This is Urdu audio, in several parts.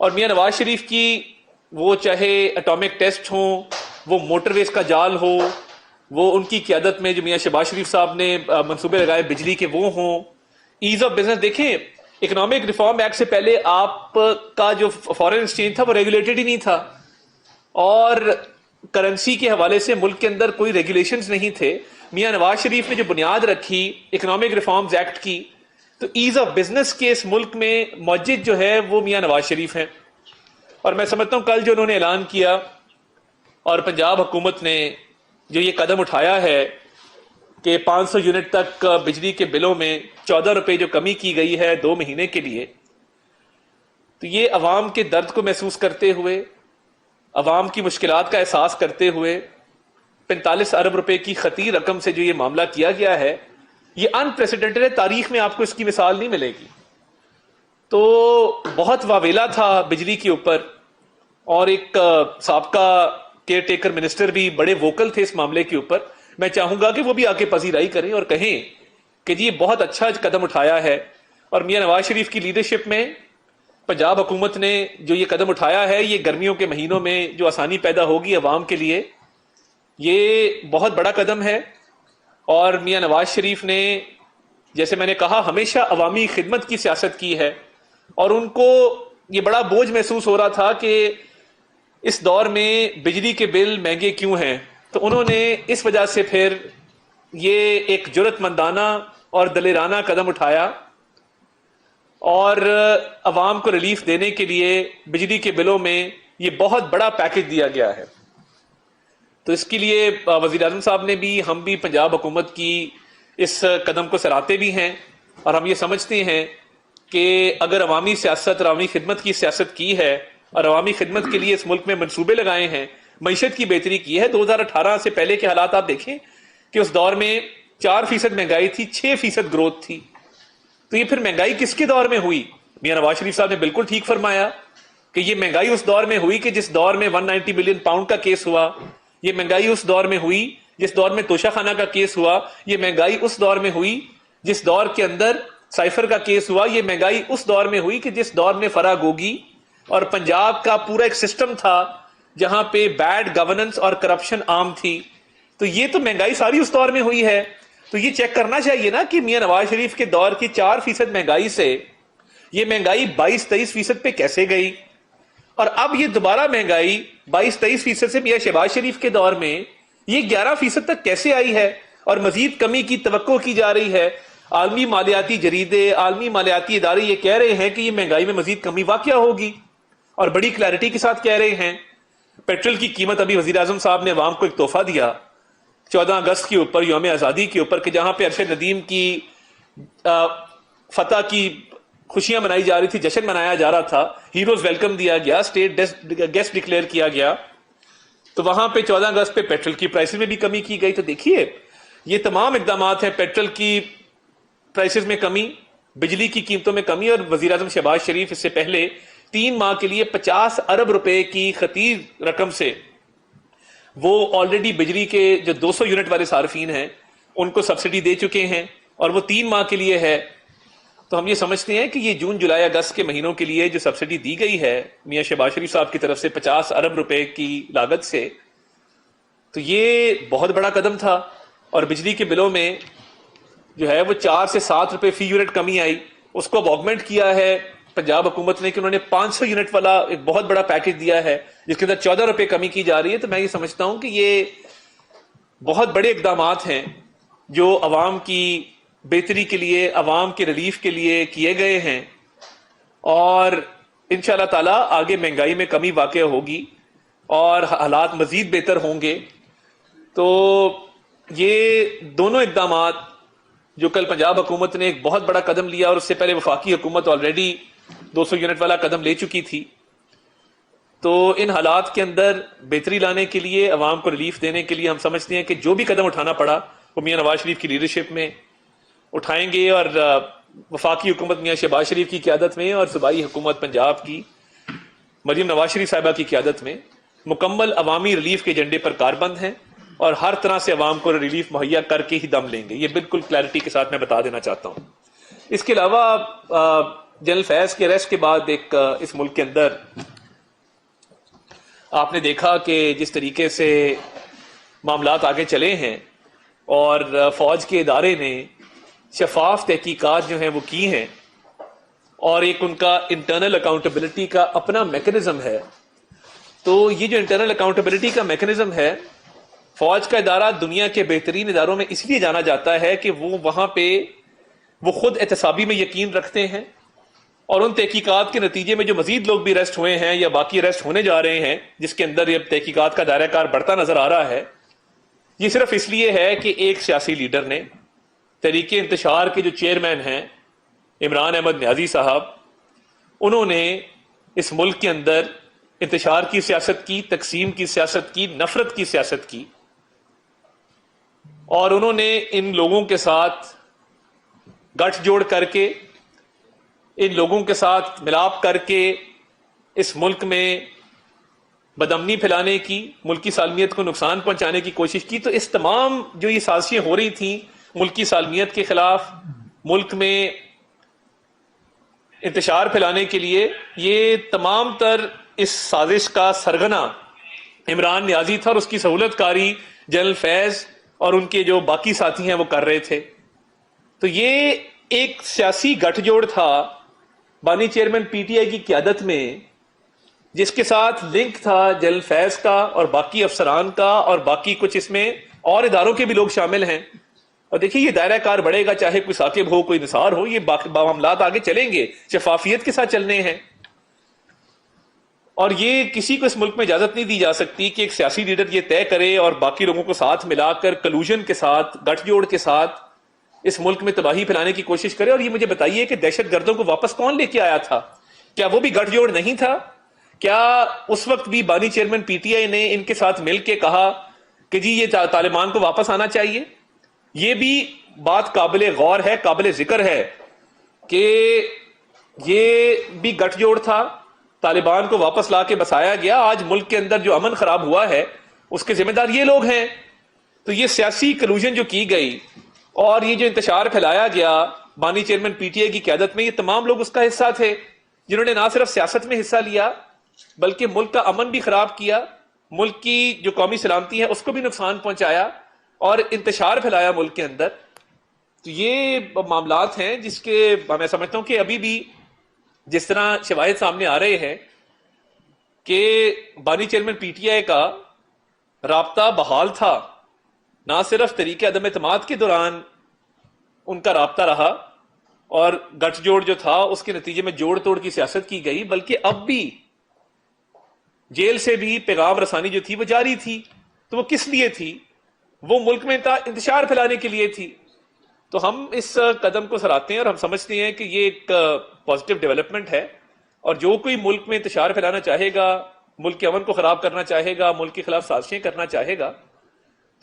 اور میاں نواز شریف کی وہ چاہے اٹامک ٹیسٹ ہوں، وہ موٹر ویز کا جال ہو، وہ ان کی قیادت میں جو میاں شہباز شریف صاحب نے منصوبے لگائے بجلی کے وہ ہوں، ایز آف بزنس. دیکھیں اکنامک ریفارم ایکٹ سے پہلے آپ کا جو فارن ایکسچینج تھا وہ ریگولیٹڈ ہی نہیں تھا، اور کرنسی کے حوالے سے ملک کے اندر کوئی ریگولیشنز نہیں تھے. میاں نواز شریف نے جو بنیاد رکھی اکنامک ریفارمز ایکٹ کی، تو ایز آف بزنس کے اس ملک میں موجد جو ہے وہ میاں نواز شریف ہیں. اور میں سمجھتا ہوں کل جو انہوں نے اعلان کیا اور پنجاب حکومت نے جو یہ قدم اٹھایا ہے کہ 500 یونٹ تک بجلی کے بلوں میں 14 روپے جو کمی کی گئی ہے 2 مہینے کے لیے، تو یہ عوام کے درد کو محسوس کرتے ہوئے، عوام کی مشکلات کا احساس کرتے ہوئے 45 ارب روپے کی خطیر رقم سے جو یہ معاملہ کیا گیا ہے، یہ انپریسیڈنٹڈ ہے. تاریخ میں آپ کو اس کی مثال نہیں ملے گی. تو بہت واویلا تھا بجلی کے اوپر، اور ایک سابقہ کیئر ٹیکر منسٹر بھی بڑے ووکل تھے اس معاملے کے اوپر. میں چاہوں گا کہ وہ بھی آ کے پذیرائی کریں اور کہیں کہ جی یہ بہت اچھا قدم اٹھایا ہے. اور میاں نواز شریف کی لیڈرشپ میں پنجاب حکومت نے جو یہ قدم اٹھایا ہے، یہ گرمیوں کے مہینوں میں جو آسانی پیدا ہوگی عوام کے لیے، یہ بہت بڑا قدم ہے. اور میاں نواز شریف نے جیسے میں نے کہا ہمیشہ عوامی خدمت کی سیاست کی ہے، اور ان کو یہ بڑا بوجھ محسوس ہو رہا تھا کہ اس دور میں بجلی کے بل مہنگے کیوں ہیں. تو انہوں نے اس وجہ سے پھر یہ ایک جرأت مندانہ اور دلیرانہ قدم اٹھایا، اور عوام کو ریلیف دینے کے لیے بجلی کے بلوں میں یہ بہت بڑا پیکج دیا گیا ہے. تو اس کے لیے وزیر اعظم صاحب نے بھی، ہم بھی پنجاب حکومت کی اس قدم کو سراہتے بھی ہیں، اور ہم یہ سمجھتے ہیں کہ اگر عوامی سیاست اور عوامی خدمت کی سیاست کی ہے اور عوامی خدمت کے لیے اس ملک میں منصوبے لگائے ہیں، معیشت کی بہتری کی ہے. 2018 سے پہلے کے حالات آپ دیکھیں کہ اس دور میں 4% مہنگائی تھی، 6% گروتھ تھی. تو یہ پھر مہنگائی کس کے دور میں ہوئی؟ میاں نواز شریف صاحب نے بالکل ٹھیک فرمایا کہ یہ مہنگائی اس دور میں ہوئی کہ جس دور میں 190 بلین پاؤنڈ کا کیس ہوا. یہ مہنگائی اس دور میں ہوئی جس دور میں توشہ خانہ کا کیس ہوا. یہ مہنگائی اس دور میں ہوئی جس دور کے اندر سائفر کا کیس ہوا. یہ مہنگائی اس دور میں ہوئی کہ جس دور میں فرا گوگی اور پنجاب کا پورا ایک سسٹم تھا جہاں پہ بیڈ گورننس اور کرپشن عام تھی. تو یہ تو مہنگائی ساری اس دور میں ہوئی ہے. تو یہ چیک کرنا چاہیے نا کہ میاں نواز شریف کے دور کی 4% مہنگائی سے یہ مہنگائی 22-23% پہ کیسے گئی، اور اب یہ دوبارہ مہنگائی 22-23% سے میاں شہباز شریف کے دور میں یہ 11% تک کیسے آئی ہے، اور مزید کمی کی توقع کی جا رہی ہے. عالمی مالیاتی جریدے، عالمی مالیاتی ادارے یہ کہہ رہے ہیں کہ یہ مہنگائی میں مزید کمی واقع ہوگی، اور بڑی کلیئرٹی کے ساتھ کہہ رہے ہیں. پیٹرول کی قیمت، ابھی وزیر اعظم صاحب نے عوام کو ایک تحفہ دیا 14 اگست کے اوپر، یوم آزادی کے اوپر، کہ جہاں پہ ارشد ندیم کی فتح کی خوشیاں منائی جا رہی تھی، جشن منایا جا رہا تھا، ہیروز ویلکم دیا گیا، اسٹیٹ گیسٹ ڈکلیئر کیا گیا، تو وہاں پہ 14 اگست پہ پیٹرول کی پرائسز میں بھی کمی کی گئی. تو دیکھیے یہ تمام اقدامات ہیں، پیٹرول کی پرائسز میں کمی، بجلی کی قیمتوں میں کمی، اور وزیر اعظم شہباز شریف اس سے پہلے 3 ماہ کے لیے 50 ارب روپے کی خطیر رقم سے وہ آلریڈی بجلی کے جو 200 یونٹ والے صارفین ہیں ان کو سبسڈی دے چکے ہیں، اور وہ 3 ماہ کے لیے ہے. تو ہم یہ سمجھتے ہیں کہ یہ جون جولائی اگست کے مہینوں کے لیے جو سبسڈی دی گئی ہے میاں شہباز شریف صاحب کی طرف سے 50 ارب روپے کی لاگت سے، تو یہ بہت بڑا قدم تھا. اور بجلی کے بلوں میں جو ہے وہ 4 سے 7 روپے فی یونٹ کمی آئی. اس کو اب آگمنٹ کیا ہے پنجاب حکومت نے کہ انہوں نے 500 یونٹ والا ایک بہت بڑا پیکج دیا ہے جس کے اندر 14 روپے کمی کی جا رہی ہے. تو میں یہ سمجھتا ہوں کہ یہ بہت بڑے اقدامات ہیں جو عوام کی بہتری کے لیے، عوام کے ریلیف کے لیے کیے گئے ہیں، اور انشاءاللہ تعالی آگے مہنگائی میں کمی واقع ہوگی اور حالات مزید بہتر ہوں گے. تو یہ دونوں اقدامات جو کل پنجاب حکومت نے ایک بہت بڑا قدم لیا، اور اس سے پہلے وفاقی حکومت آلریڈی 200 یونٹ والا قدم لے چکی تھی، تو ان حالات کے اندر بہتری لانے کے لیے، عوام کو ریلیف دینے کے لیے ہم سمجھتے ہیں کہ جو بھی قدم اٹھانا پڑا وہ میاں نواز شریف کی لیڈرشپ میں اٹھائیں گے، اور وفاقی حکومت میاں شہباز شریف کی قیادت میں اور صوبائی حکومت پنجاب کی مریم نواز شریف صاحبہ کی قیادت میں مکمل عوامی ریلیف کے ایجنڈے پر کاربند ہیں، اور ہر طرح سے عوام کو ریلیف مہیا کر کے ہی دم لیں گے. یہ بالکل کلیئرٹی کے ساتھ میں بتا دینا چاہتا ہوں. اس کے علاوہ جنرل فیض کے اریسٹ کے بعد ایک اس ملک کے اندر آپ نے دیکھا کہ جس طریقے سے معاملات آگے چلے ہیں اور فوج کے ادارے نے شفاف تحقیقات جو ہیں وہ کی ہیں اور ایک ان کا انٹرنل اکاؤنٹیبلٹی کا اپنا میکنزم ہے. تو یہ جو انٹرنل اکاؤنٹیبلٹی کا میکنزم ہے، فوج کا ادارہ دنیا کے بہترین اداروں میں اس لیے جانا جاتا ہے کہ وہ وہاں پہ وہ خود احتسابی میں یقین رکھتے ہیں، اور ان تحقیقات کے نتیجے میں جو مزید لوگ بھی اریسٹ ہوئے ہیں یا باقی اریسٹ ہونے جا رہے ہیں، جس کے اندر یہ تحقیقات کا دائرہ کار بڑھتا نظر آ رہا ہے، یہ صرف اس لیے ہے کہ ایک سیاسی لیڈر نے، تحریک انتشار کے جو چیئرمین ہیں عمران احمد نیازی صاحب، انہوں نے اس ملک کے اندر انتشار کی سیاست کی، تقسیم کی سیاست کی، نفرت کی سیاست کی، اور انہوں نے ان لوگوں کے ساتھ گٹھ جوڑ کر کے، ان لوگوں کے ساتھ ملاپ کر کے اس ملک میں بدامنی پھیلانے کی، ملکی سالمیت کو نقصان پہنچانے کی کوشش کی. تو اس تمام جو یہ سازشیں ہو رہی تھیں ملکی سالمیت کے خلاف، ملک میں انتشار پھیلانے کے لیے، یہ تمام تر اس سازش کا سرغنہ عمران نیازی تھا، اور اس کی سہولت کاری جنرل فیض اور ان کے جو باقی ساتھی ہیں وہ کر رہے تھے. تو یہ ایک سیاسی گٹھ جوڑ تھا بانی چیئرمین پی ٹی آئی کی قیادت میں، جس کے ساتھ لنک تھا جنرل فیض کا اور باقی افسران کا، اور باقی کچھ اس میں اور اداروں کے بھی لوگ شامل ہیں. اور دیکھیے یہ دائرہ کار بڑھے گا، چاہے کوئی ثاقب ہو، کوئی نثار ہو، یہ معاملات آگے چلیں گے، شفافیت کے ساتھ چلنے ہیں. اور یہ کسی کو اس ملک میں اجازت نہیں دی جا سکتی کہ ایک سیاسی لیڈر یہ طے کرے اور باقی لوگوں کو ساتھ ملا کر کلوژن کے ساتھ، گٹھ جوڑ کے ساتھ اس ملک میں تباہی پھیلانے کی کوشش کرے. اور یہ مجھے بتائیے کہ دہشت گردوں کو واپس کون لے کے آیا تھا؟ کیا وہ بھی گٹھ جوڑ نہیں تھا؟ کیا اس وقت بھی بانی چیئرمین پی ٹی آئی نے ان کے ساتھ مل کے کہا کہ جی یہ طالبان کو واپس آنا چاہیے؟ یہ بھی بات قابل غور ہے، قابل ذکر ہے کہ یہ بھی گٹھ جوڑ تھا، طالبان کو واپس لا کے بسایا گیا. آج ملک کے اندر جو امن خراب ہوا ہے اس کے ذمہ دار یہ لوگ ہیں. تو یہ سیاسی کلوژن جو کی گئی اور یہ جو انتشار پھیلایا گیا بانی چیئرمین پی ٹی آئی کی قیادت میں، یہ تمام لوگ اس کا حصہ تھے، جنہوں نے نہ صرف سیاست میں حصہ لیا بلکہ ملک کا امن بھی خراب کیا، ملک کی جو قومی سلامتی ہے اس کو بھی نقصان پہنچایا اور انتشار پھیلایا ملک کے اندر. تو یہ معاملات ہیں جس کے میں سمجھتا ہوں کہ ابھی بھی جس طرح شواہد سامنے آ رہے ہیں کہ بانی چیئرمین پی ٹی آئی کا رابطہ بحال تھا، نہ صرف طریقے عدم اعتماد کے دوران ان کا رابطہ رہا اور گٹھ جوڑ جو تھا اس کے نتیجے میں جوڑ توڑ کی سیاست کی گئی، بلکہ اب بھی جیل سے بھی پیغام رسانی جو تھی وہ جاری تھی. تو وہ کس لیے تھی؟ وہ ملک میں انتشار پھیلانے کے لیے تھی. تو ہم اس قدم کو سراہتے ہیں اور ہم سمجھتے ہیں کہ یہ ایک پازیٹیو ڈیولپمنٹ ہے، اور جو کوئی ملک میں انتشار پھیلانا چاہے گا، ملک کے امن کو خراب کرنا چاہے گا، ملک کے خلاف سازشیں کرنا چاہے گا،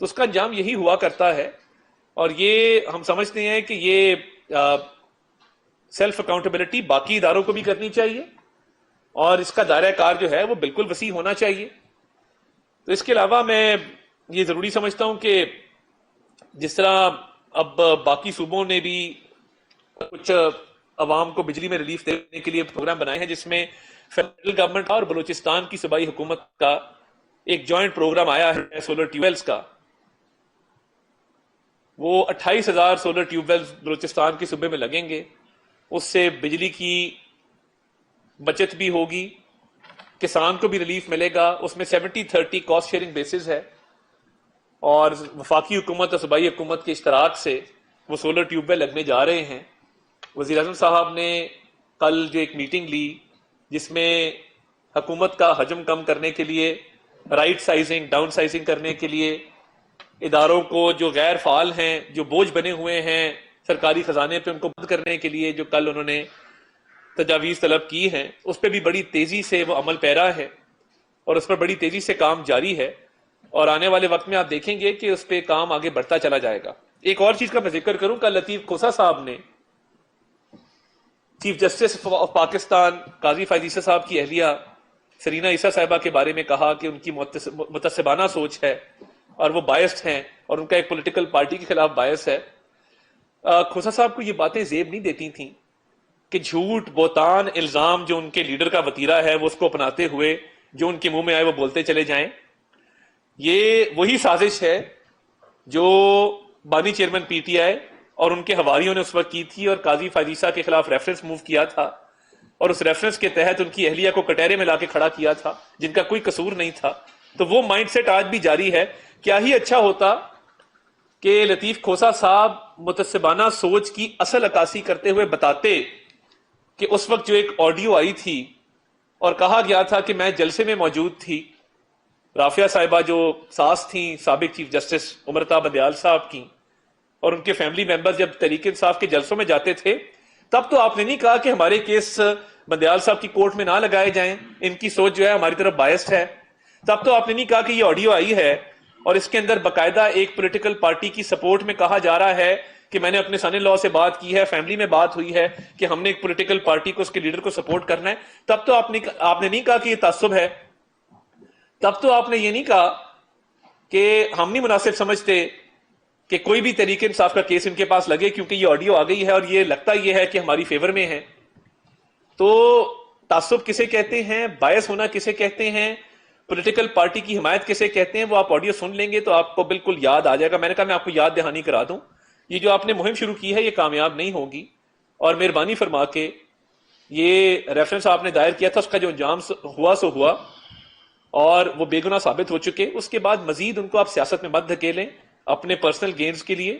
تو اس کا انجام یہی ہوا کرتا ہے. اور یہ ہم سمجھتے ہیں کہ یہ سیلف اکاؤنٹیبلٹی باقی اداروں کو بھی کرنی چاہیے، اور اس کا دائرہ کار جو ہے وہ بالکل وسیع ہونا چاہیے. تو اس کے علاوہ میں یہ ضروری سمجھتا ہوں کہ جس طرح اب باقی صوبوں نے بھی کچھ عوام کو بجلی میں ریلیف دینے کے لیے پروگرام بنائے ہیں، جس میں فیڈرل گورنمنٹ اور بلوچستان کی صوبائی حکومت کا ایک جوائنٹ پروگرام آیا ہے سولر ٹیوب ویلز کا. وہ 28,000 سولر ٹیوب ویلز بلوچستان کے صوبے میں لگیں گے. اس سے بجلی کی بچت بھی ہوگی، کسان کو بھی ریلیف ملے گا. اس میں 70-30 کاسٹ شیئرنگ بیسز ہے، اور وفاقی حکومت اور صوبائی حکومت کے اشتراک سے وہ سولر ٹیوب ویل لگنے جا رہے ہیں. وزیر اعظم صاحب نے کل جو ایک میٹنگ لی جس میں حکومت کا حجم کم کرنے کے لیے، رائٹ سائزنگ، ڈاؤن سائزنگ کرنے کے لیے، اداروں کو جو غیر فعال ہیں، جو بوجھ بنے ہوئے ہیں سرکاری خزانے پہ، ان کو بند کرنے کے لیے جو کل انہوں نے تجاویز طلب کی ہیں، اس پہ بھی بڑی تیزی سے وہ عمل پیرا ہے اور اس پر بڑی تیزی سے کام جاری ہے. اور آنے والے وقت میں آپ دیکھیں گے کہ اس پہ کام آگے بڑھتا چلا جائے گا. ایک اور چیز کا میں ذکر کروں، کل لطیف کھوسا صاحب نے چیف جسٹس آف پاکستان قاضی فائز عیسیٰ صاحب کی اہلیہ سرینا عیسیٰ صاحبہ کے بارے میں کہا کہ ان کی متعصبانہ سوچ ہے اور وہ بائسڈ ہیں اور ان کا ایک پولیٹیکل پارٹی کے خلاف بائس ہے. کھوسا صاحب کو یہ باتیں زیب نہیں دیتی تھیں، کہ جھوٹ بہتان الزام جو ان کے لیڈر کا وتیرہ ہے وہ اس کو اپناتے ہوئے جو ان کے منہ میں آئے وہ بولتے چلے جائیں. یہ وہی سازش ہے جو بانی چیئرمین پی ٹی آئی اور ان کے حواریوں نے اس وقت کی تھی اور قاضی فائزیسا کے خلاف ریفرنس موو کیا تھا اور اس ریفرنس کے تحت ان کی اہلیہ کو کٹہرے میں لا کے کھڑا کیا تھا جن کا کوئی قصور نہیں تھا. تو وہ مائنڈ سیٹ آج بھی جاری ہے. کیا ہی اچھا ہوتا کہ لطیف کھوسا صاحب متعصبانہ سوچ کی اصل عکاسی کرتے ہوئے بتاتے کہ اس وقت جو ایک آڈیو آئی تھی اور کہا گیا تھا کہ میں جلسے میں موجود تھی, رافعہ صاحبہ جو ساس تھیں سابق چیف جسٹس امرتا بندیال صاحب کی, اور ان کے فیملی ممبر جب تحریک انصاف کے جلسوں میں جاتے تھے تب تو آپ نے نہیں کہا کہ ہمارے کیس بندیال صاحب کی کورٹ میں نہ لگائے جائیں, ان کی سوچ جو ہے ہماری طرف بائسڈ ہے. تب تو آپ نے نہیں کہا کہ یہ آڈیو آئی ہے اور اس کے اندر باقاعدہ ایک پولیٹیکل پارٹی کی سپورٹ میں کہا جا رہا ہے کہ میں نے اپنے سن ان لا سے بات کی ہے, فیملی میں بات ہوئی ہے کہ ہم نے ایک پولیٹیکل پارٹی کو اس کے لیڈر کو سپورٹ کرنا ہے. تب تو آپ نے نہیں کہا کہ یہ تعصب ہے. تب تو آپ نے یہ نہیں کہا کہ ہم نہیں مناسب سمجھتے کہ کوئی بھی تحریک انصاف کا کیس ان کے پاس لگے کیونکہ یہ آڈیو آ گئی ہے اور یہ لگتا یہ ہے کہ ہماری فیور میں ہے. تو تعصب کسے کہتے ہیں, بائس ہونا کسے کہتے ہیں, پولیٹیکل پارٹی کی حمایت کسے کہتے ہیں, وہ آپ آڈیو سن لیں گے تو آپ کو بالکل یاد آ جائے گا. میں نے کہا میں آپ کو یاد دہانی کرا دوں, یہ جو آپ نے مہم شروع کی ہے یہ کامیاب نہیں ہوگی, اور مہربانی فرما کے یہ ریفرنس آپ نے دائر کیا تھا اس کا جو انجام ہوا سو ہوا اور وہ بے گناہ ثابت ہو چکے. اس کے بعد مزید ان کو آپ سیاست میں مت دھکیلیں اپنے پرسنل گینز کے لیے.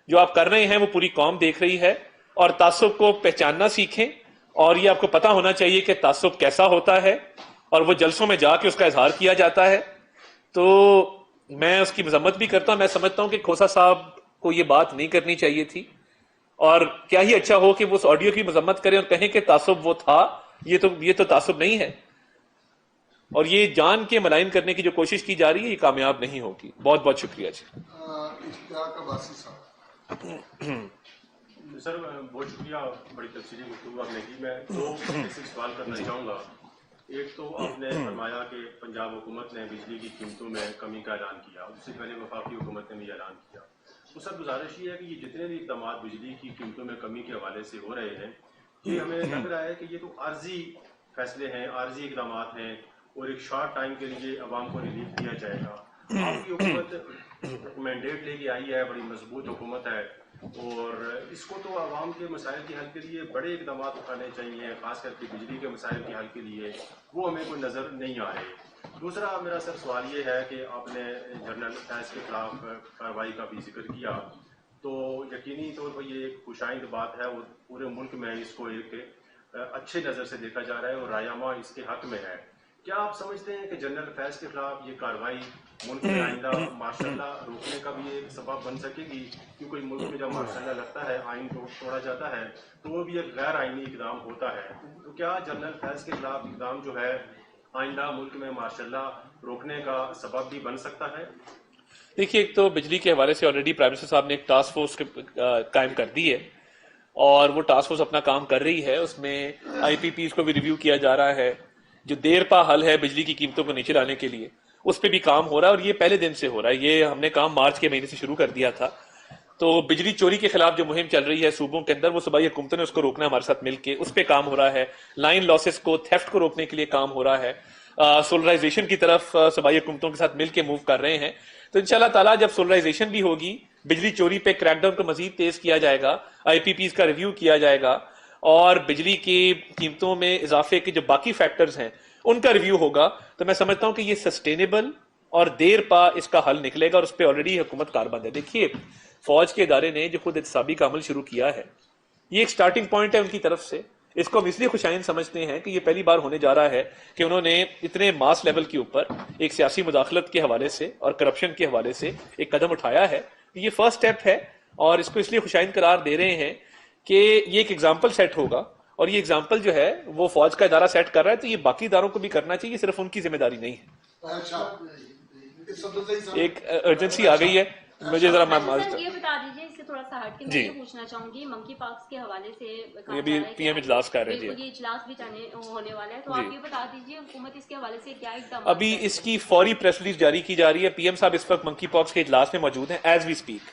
جو آپ کر رہے ہیں وہ پوری قوم دیکھ رہی ہے, اور تعصب کو پہچاننا سیکھیں. اور یہ آپ کو پتا ہونا چاہیے کہ تعصب کیسا ہوتا ہے اور وہ جلسوں میں جا کے اس کا اظہار کیا جاتا ہے. تو میں اس کی مذمت بھی کرتا ہوں. میں سمجھتا ہوں کہ کھوسا صاحب کو یہ بات نہیں کرنی چاہیے تھی, اور کیا ہی اچھا ہو کہ وہ اس آڈیو کی مذمت کریں اور کہیں کہ تعصب وہ تھا. یہ تو تعصب نہیں ہے, اور یہ جان کے ملائن کرنے کی جو کوشش کی جا رہی ہے یہ کامیاب نہیں ہوگی. بہت بہت شکریہ جی. سر بہت شکریہ, بڑی تفصیلی گفتگو آپ نے کی. میں دو سوال کرنا چاہوں گا. ایک تو آپ نے فرمایا کہ پنجاب حکومت نے بجلی کی قیمتوں میں کمی کا اعلان کیا, اس سے پہلے وفاقی حکومت نے بھی اعلان کیا. تو سر گزارش یہ ہے کہ یہ جتنے بھی اقدامات بجلی کی قیمتوں میں کمی کے حوالے سے ہو رہے ہیں یہ ہمیں لگ رہا ہے کہ یہ تو عارضی فیصلے ہیں, عارضی اقدامات ہیں, اور ایک شارٹ ٹائم کے لیے عوام کو ریلیف دیا جائے گا. آپ کی حکومت مینڈیٹ لے کے آئی ہے, بڑی مضبوط حکومت ہے, اور اس کو تو عوام کے مسائل کے حل کے لیے بڑے اقدامات اٹھانے چاہیے, خاص کر کے بجلی کے مسائل کے حل کے لیے. وہ ہمیں کوئی نظر نہیں آ رہے. دوسرا میرا سر سوال یہ ہے کہ آپ نے جنرل فیض کے خلاف کارروائی کا بھی ذکر کیا, تو یقینی طور پر یہ ایک خوشائند بات ہے, اور پورے ملک میں اس کو ایک اچھے نظر سے دیکھا جا رہا ہے اور رائے اس کے حق میں ہے. کیا آپ سمجھتے ہیں کہ جنرل فیض کے خلاف یہ کارروائی ملک میں آئندہ ماشاء اللہ روکنے کا بھی ایک سبب بن سکے گی؟ کیونکہ ملک میں جب ماشاء اللہ لگتا ہے آئین توڑا جاتا ہے تو وہ بھی ایک غیر آئینی اقدام ہوتا ہے. تو کیا جنرل فیض کے خلاف اقدام جو ہے آئندہ ملک میں ماشاء اللہ روکنے کا سبب بھی بن سکتا ہے؟ دیکھیے, ایک تو بجلی کے حوالے سے آلریڈی پرائم منسٹر صاحب نے ایک ٹاسک فورس قائم کر دی ہے, اور وہ ٹاسک فورس اپنا کام کر رہی ہے. اس میں آئی پی پیز کو بھی ریویو کیا جا رہا ہے. جو دیر پا حل ہے بجلی کی قیمتوں کو نیچے لانے کے لیے اس پہ بھی کام ہو رہا ہے, اور یہ پہلے دن سے ہو رہا ہے. یہ ہم نے کام مارچ کے مہینے سے شروع کر دیا تھا. تو بجلی چوری کے خلاف جو مہم چل رہی ہے صوبوں کے اندر, وہ صوبائی حکومتوں نے اس کو روکنا ہے ہمارے ساتھ مل کے, اس پہ کام ہو رہا ہے. لائن لاسز کو, تھیفٹ کو روکنے کے لیے کام ہو رہا ہے. سولرائزیشن کی طرف صوبائی حکومتوں کے ساتھ مل کے موو کر رہے ہیں. تو انشاءاللہ تعالیٰ جب سولرائزیشن بھی ہوگی, بجلی چوری پہ کریک ڈاؤن کو مزید تیز کیا جائے گا, آئی پی پیز کا ریویو کیا جائے گا, اور بجلی کی قیمتوں میں اضافے کے جو باقی فیکٹرز ہیں ان کا ریویو ہوگا, تو میں سمجھتا ہوں کہ یہ سسٹینیبل اور دیر پا اس کا حل نکلے گا, اور اس پہ آلریڈی حکومت کاربند ہے. دیکھیے, فوج کے ادارے نے جو خود احتسابی کا عمل شروع کیا ہے یہ ایک سٹارٹنگ پوائنٹ ہے ان کی طرف سے. اس کو ہم اس لیے خوشائند سمجھتے ہیں کہ یہ پہلی بار ہونے جا رہا ہے کہ انہوں نے اتنے ماس لیول کے اوپر ایک سیاسی مداخلت کے حوالے سے اور کرپشن کے حوالے سے ایک قدم اٹھایا ہے. یہ فرسٹ سٹیپ ہے, اور اس کو اس لیے خوشائند قرار دے رہے ہیں کہ یہ ایک ایگزامپل سیٹ ہوگا, اور یہ ایگزامپل جو ہے وہ فوج کا ادارہ سیٹ کر رہا ہے, تو یہ باقی اداروں کو بھی کرنا چاہیے, صرف ان کی ذمہ داری نہیں ہے. ایک ارجنسی آ گئی ہے, مجھے ذرا یہ بتا دیجیے, اس سے تھوڑا سا ہٹ کے میں یہ پوچھنا چاہوں گی, منکی پارکس کے حوالے سے یہ بھی پی ایم اجلاس کر رہے ہیں, یہ اجلاس بھی ہونے والا ہے, تو آپ یہ بتا دیجیے حکومت اس کے حوالے سے کیا اقدام. ابھی اس کی فوری پریس ریلیز جاری کی جا رہی ہے. پی ایم صاحب اس وقت منکی پاکس کے اجلاس میں موجود ہیں ایز وی اسپیک.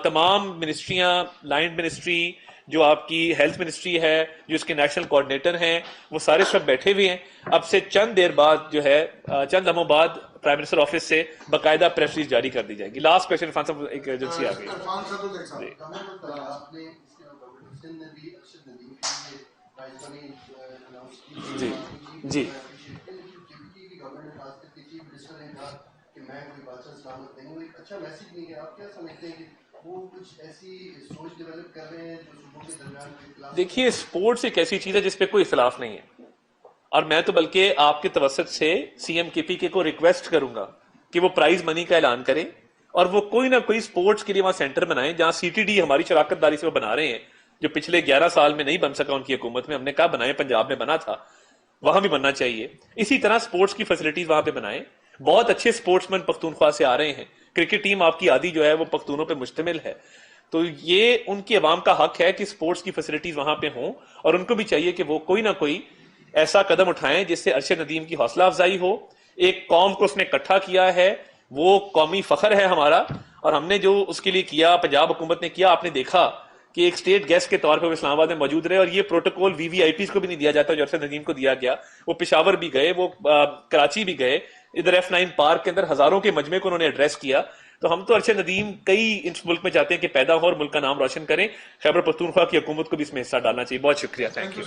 تمام منسٹریاں, لائن منسٹری, جو آپ کی ہیلتھ منسٹری ہے، جو اس کے نیشنل کوآرڈینیٹر ہیں، وہ سارے سب بیٹھے ہوئے ہیں. اب سے چند دیر بعد جو ہے چند لمحوں بعد پرائم منسٹر آفس سے باقاعدہ پریس ریلیز جاری کر دی جائے گی. لاسٹ کوشچن عرفان صاحب، ایک ایجنسی آ گئی. جی جی دیکھیے اسپورٹس ایک ایسی چیز ہے جس پہ کوئی اختلاف نہیں ہے، اور میں تو بلکہ آپ کے توسط سے سی ایم کے پی کے کو ریکویسٹ کروں گا کہ وہ پرائز منی کا اعلان کریں اور وہ کوئی نہ کوئی اسپورٹس کے لیے وہاں سینٹر بنائیں جہاں سی ٹی ڈی ہماری شراکت داری سے وہ بنا رہے ہیں، جو پچھلے 11 سال میں نہیں بن سکا ان کی حکومت میں. ہم نے کہا بنائیں، پنجاب میں بنا تھا، وہاں بھی بننا چاہیے. اسی طرح اسپورٹس کی فیسلٹیز وہاں پہ بنائیں. بہت اچھے اسپورٹس مین پختونخوا سے آ رہے ہیں. کرکٹ ٹیم آپ کی آدھی جو ہے وہ پختونوں پہ مشتمل ہے. تو یہ ان کی عوام کا حق ہے کہ اسپورٹس کی فیسلٹیز وہاں پہ ہوں، اور ان کو بھی چاہیے کہ وہ کوئی نہ کوئی ایسا قدم اٹھائیں جس سے ارشد ندیم کی حوصلہ افزائی ہو. ایک قوم کو اس نے اکٹھا کیا ہے، وہ قومی فخر ہے ہمارا، اور ہم نے جو اس کے لیے کیا، پنجاب حکومت نے کیا. آپ نے دیکھا کہ ایک اسٹیٹ گیسٹ کے طور پہ وہ اسلام آباد میں موجود رہے، اور یہ protocol we we I Ps کو بھی نہیں دیا جاتا جو ارشد ندیم کو دیا گیا. وہ پشاور بھی گئے، وہ کراچی بھی گئے، ادھر F9 پارک کے اندر ہزاروں کے مجمع کو انہوں نے ایڈریس کیا. تو ہم تو ارشد ندیم کئی اس ملک میں چاہتے ہیں کہ پیدا ہو اور ملک کا نام روشن کریں. خیبر پختونخوا کی حکومت کو بھی اس میں حصہ ڈالنا چاہیے. بہت شکریہ، تھینک یو.